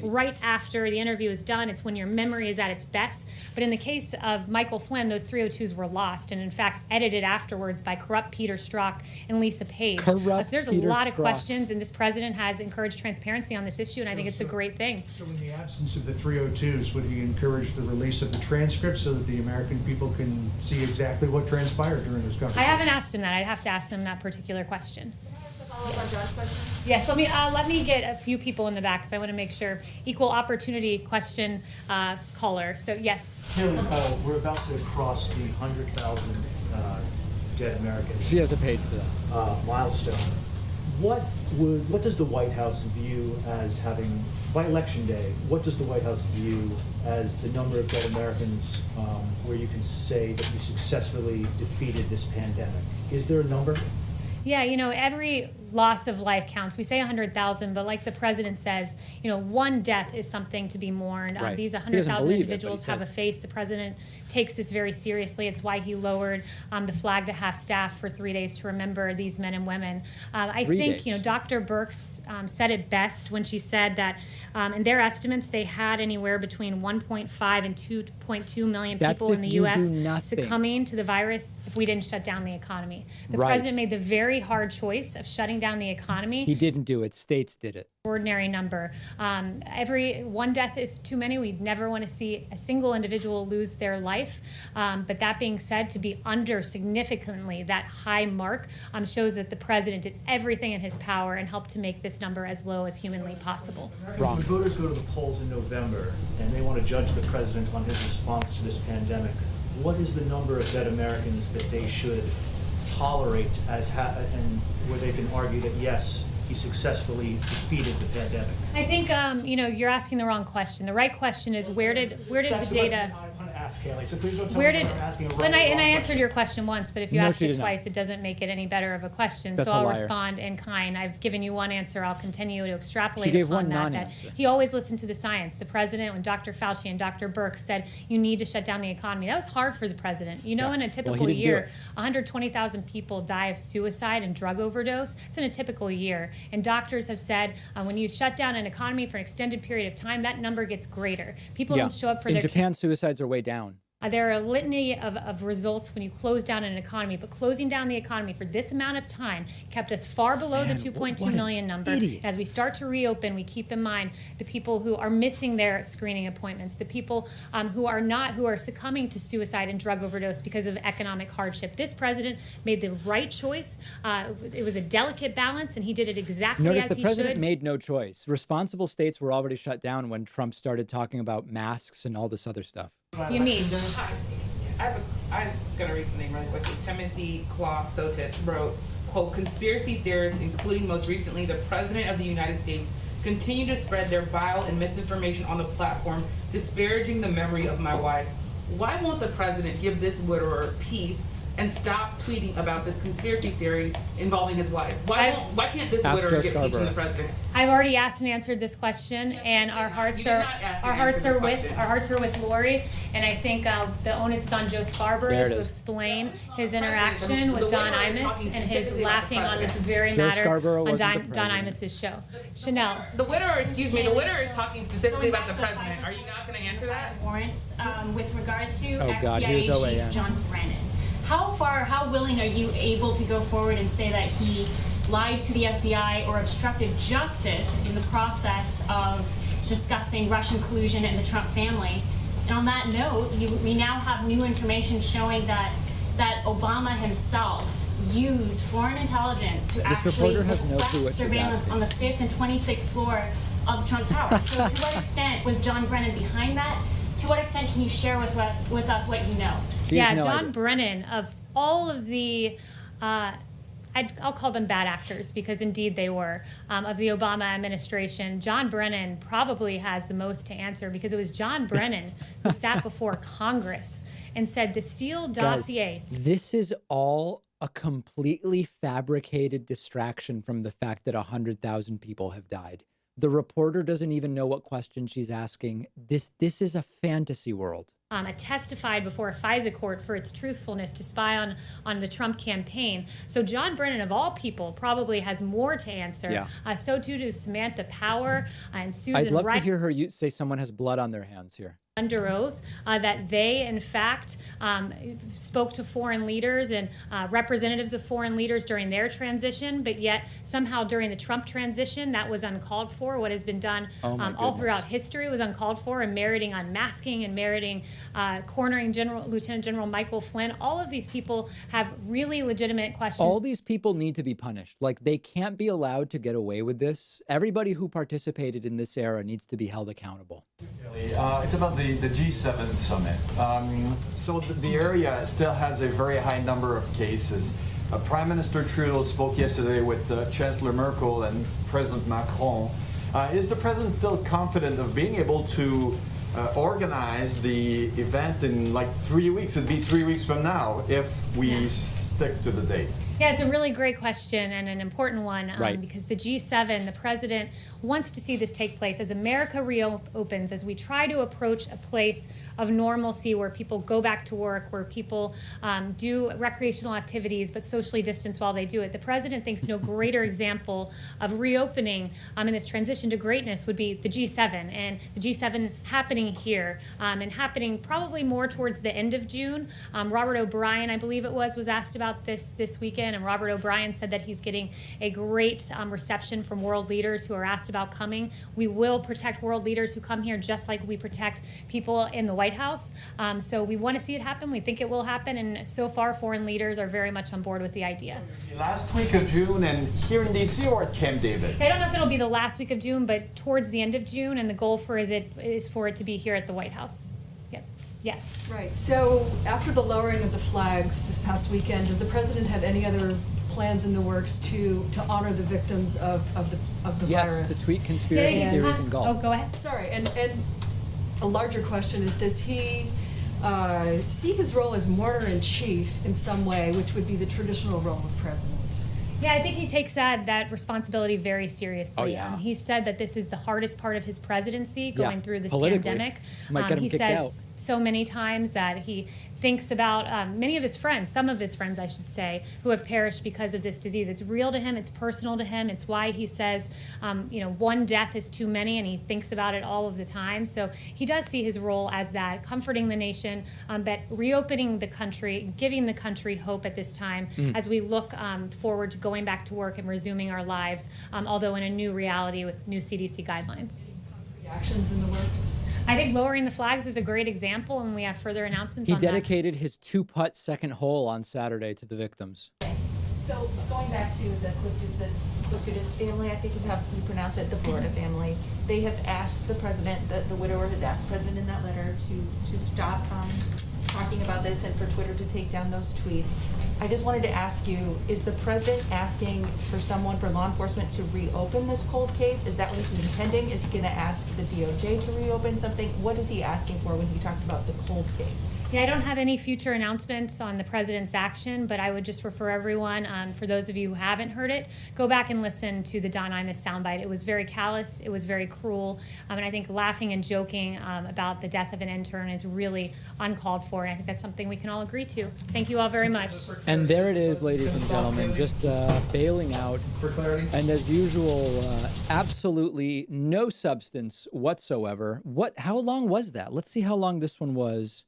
Right after the interview is done. It's when your memory is at its best. But in the case of Michael Flynn, those 302s were lost and in fact edited afterwards by corrupt Peter Strzok and Lisa Page. So there's a lot of questions, and this president has encouraged transparency on this issue, and I think it's a great thing. So in the absence of the 302s, would he encourage the release of the transcripts so that the American people can see exactly what transpired during this conversation? I haven't asked him that. I'd have to ask him that particular question. Follow up on John's question? Yes, let me get a few people in the back because I want to make sure. Equal opportunity question caller. So yes. Kayleigh, we're about to cross the 100,000 dead Americans She has a page for that. milestone. What does the White House view as having, by Election Day, what does the White House view as the number of dead Americans where you can say that you successfully defeated this pandemic? Is there a number? Yeah, every loss of life counts. We say 100,000, but like the president says, one death is something to be mourned. Right. These He doesn't 100,000 believe it, but he individuals have a says- face. The president takes this very seriously. It's why he lowered the flag to half staff for 3 days to remember these men and women. I 3 think, days. Dr. Birx said it best when she said that in their estimates, they had anywhere between 1.5 and 2.2 million That's people if in the you U.S. do nothing. succumbing to the virus if we didn't shut down the economy. The Right. president made the very hard choice of shutting down the economy. He didn't do it. States did it. Ordinary number. Every one death is too many. We'd never want to see a single individual lose their life. But that being said, to be under significantly that high mark shows that the president did everything in his power and helped to make this number as low as humanly possible. Wrong. When voters go to the polls in November and they want to judge the president on his response to this pandemic, what is the number of dead Americans that they should tolerate and where they can argue that yes, he successfully defeated the pandemic? I think you're asking the wrong question. The right question is where did That's the the data? question I want to ask, Kayleigh. So please don't tell Where me did I'm asking a right and or I wrong answered question. your question once, but if you No, ask she it did not. twice, it doesn't make it any better of a question. That's so a I'll liar. respond in kind. I've given you one answer. I'll continue to extrapolate She gave upon one that. non-answer. He always listened to the science. The president, when Dr. Fauci and Dr. Birx said you need to shut down the economy, that was hard for the president. Yeah. In a Well, typical he didn't do year, it. 120,000 people die of suicide and drug overdose. It's in a typical year, and doctors have said when you shut down an economy for an extended period of time, that number gets greater. People Yeah. don't show up for In their Japan, suicides are way down. There are a litany of results when you close down an economy, but closing down the economy for this amount of time kept us far below the 2.2 million number. idiot. As we start to reopen, we keep in mind the people who are missing their screening appointments, the people who are succumbing to suicide and drug overdose because of economic hardship. This president made the right choice. It was a delicate balance, and he did it exactly Notice as the he president should. made no choice. Responsible states were already shut down when Trump started talking about masks and all this other stuff. You mean? I'm going to read something really quickly. Timothy Claw Sotis wrote, quote, "Conspiracy theorists, including most recently the President of the United States, continue to spread their vile and misinformation on the platform, disparaging the memory of my wife. Why won't the President give this widower peace and stop tweeting about this conspiracy theory involving his wife? Why can't this Ask widower Joe get peace from the Scarborough. President?" I've already asked and answered this question, and our hearts You did are not ask our and hearts answer are this with question. our hearts are with Lori, and I think the onus is on Joe Scarborough There it to is. explain his President, interaction the with Don widower is Imus talking and his specifically about the laughing on this president. very Joe matter Scarborough on wasn't the Don president. Imus's show. Chanel. The widower is talking specifically about the President. Are you not going to answer that? Warrants with regards to Oh, God, here's ex-CIA OAN. Chief John Brennan. how willing are you able to go forward and say that he lied to the FBI or obstructed justice in the process of discussing Russian collusion and the Trump family? And on that note, we now have new information showing that Obama himself used foreign intelligence to actually request surveillance on the 5th and 26th floor of the Trump Tower. So to what extent was John Brennan behind that? To what extent can you share with us what you know? John Brennan, of all of the, I'll call them bad actors because indeed they were, of the Obama administration, John Brennan probably has the most to answer because it was John Brennan who sat before Congress and said the Steele dossier. Guys, this is all a completely fabricated distraction from the fact that 100,000 people have died. The reporter doesn't even know what question she's asking. This is a fantasy world. Testified before a FISA court for its truthfulness to spy on the Trump campaign. So John Brennan, of all people, probably has more to answer. Yeah. So too does Samantha Power and Susan I'd love Rice. to hear her say someone has blood on their hands here. Under oath that they, in fact, spoke to foreign leaders and representatives of foreign leaders during their transition, but yet somehow during the Trump transition, that was uncalled for. What has been done all throughout history was uncalled for, and meriting unmasking and meriting cornering Lieutenant General Michael Flynn. All of these people have really legitimate questions. All these people need to be punished. Like, they can't be allowed to get away with this. Everybody who participated in this era needs to be held accountable. It's about the G7 summit. So the area still has a very high number of cases. Prime Minister Trudeau spoke yesterday with Chancellor Merkel and President Macron. Is the president still confident of being able to organize the event in like 3 weeks? It'd be 3 weeks from now if we stick to the date. Yeah, it's a really great question and an important one because the G7, the president wants to see this take place as America reopens, as we try to approach a place of normalcy where people go back to work, where people do recreational activities but socially distance while they do it. The president thinks no greater example of reopening in this transition to greatness would be the G7, and the G7 happening here and happening probably more towards the end of June. Robert O'Brien, I believe it was asked about this weekend, and Robert O'Brien said that he's getting a great reception from world leaders who are asked about coming. We will protect world leaders who come here just like we protect people in the White House. So we want to see it happen. We think it will happen. And so far, foreign leaders are very much on board with the idea. Last week of June and here in D.C. or at Camp David? I don't know if it'll be the last week of June, but towards the end of June. And the goal is for it to be here at the White House. Yep. Yes. Right. So after the lowering of the flags this past weekend, does the president have any other plans in the works to honor the victims of the virus? Yes, to tweet conspiracy theories and golf. Oh, go ahead. Sorry, and a larger question is, does he see his role as mourner-in-chief in some way, which would be the traditional role of president? Yeah, I think he takes that responsibility very seriously. Oh, yeah. He said that this is the hardest part of his presidency, going through this pandemic. Might get him he kicked says so many times that he thinks about many of his friends, some of his friends, I should say, who have perished because of this disease. It's real to him. It's personal to him. It's why he says, one death is too many, and he thinks about it all of the time. So he does see his role as that, comforting the nation, but reopening the country, giving the country hope at this time as we look forward to going back to work and resuming our lives, although in a new reality with new CDC guidelines. Actions in the works? I think lowering the flags is a great example, and we have further announcements He on that. dedicated his 2-putt second hole on Saturday to the victims. So going back to the Clostudes family, I think is how you pronounce it, the Florida family. They have asked the president, the widower has asked the president in that letter to stop talking about this and for Twitter to take down those tweets. I just wanted to ask you, is the president asking for law enforcement to reopen this cold case? Is that what he's intending? Is he going to ask the DOJ to reopen something? What is he asking for when he talks about the cold case? Yeah, I don't have any future announcements on the president's action, but I would just refer everyone, for those of you who haven't heard it, go back and listen to the Don Imus soundbite. It was very callous, it was very cruel, and I think laughing and joking about the death of an intern is really uncalled for, and I think that's something we can all agree to. Thank you all very much. And there it is, ladies and gentlemen, just bailing out. For clarity. And as usual, absolutely no substance whatsoever. How long was that? Let's see how long this one was.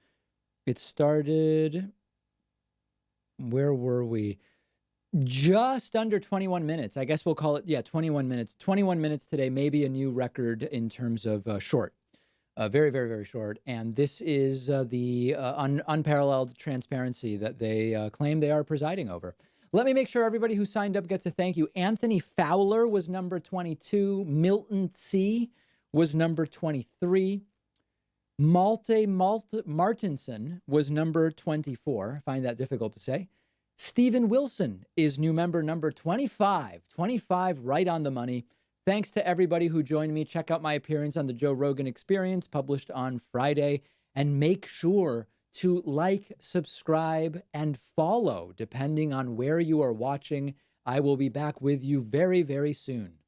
It started Where were we? Just under 21 minutes. I guess we'll call it, 21 minutes. 21 minutes today, maybe a new record in terms of short. Very, very, very short. And this is the unparalleled transparency that they claim they are presiding over. Let me make sure everybody who signed up gets a thank you. Anthony Fowler was number 22. Milton C. was number 23. Malte Martinson was number 24. I find that difficult to say. Stephen Wilson is new member number 25. 25 right on the money. Thanks to everybody who joined me. Check out my appearance on the Joe Rogan Experience, published on Friday. And make sure to like, subscribe, and follow, depending on where you are watching. I will be back with you very, very soon.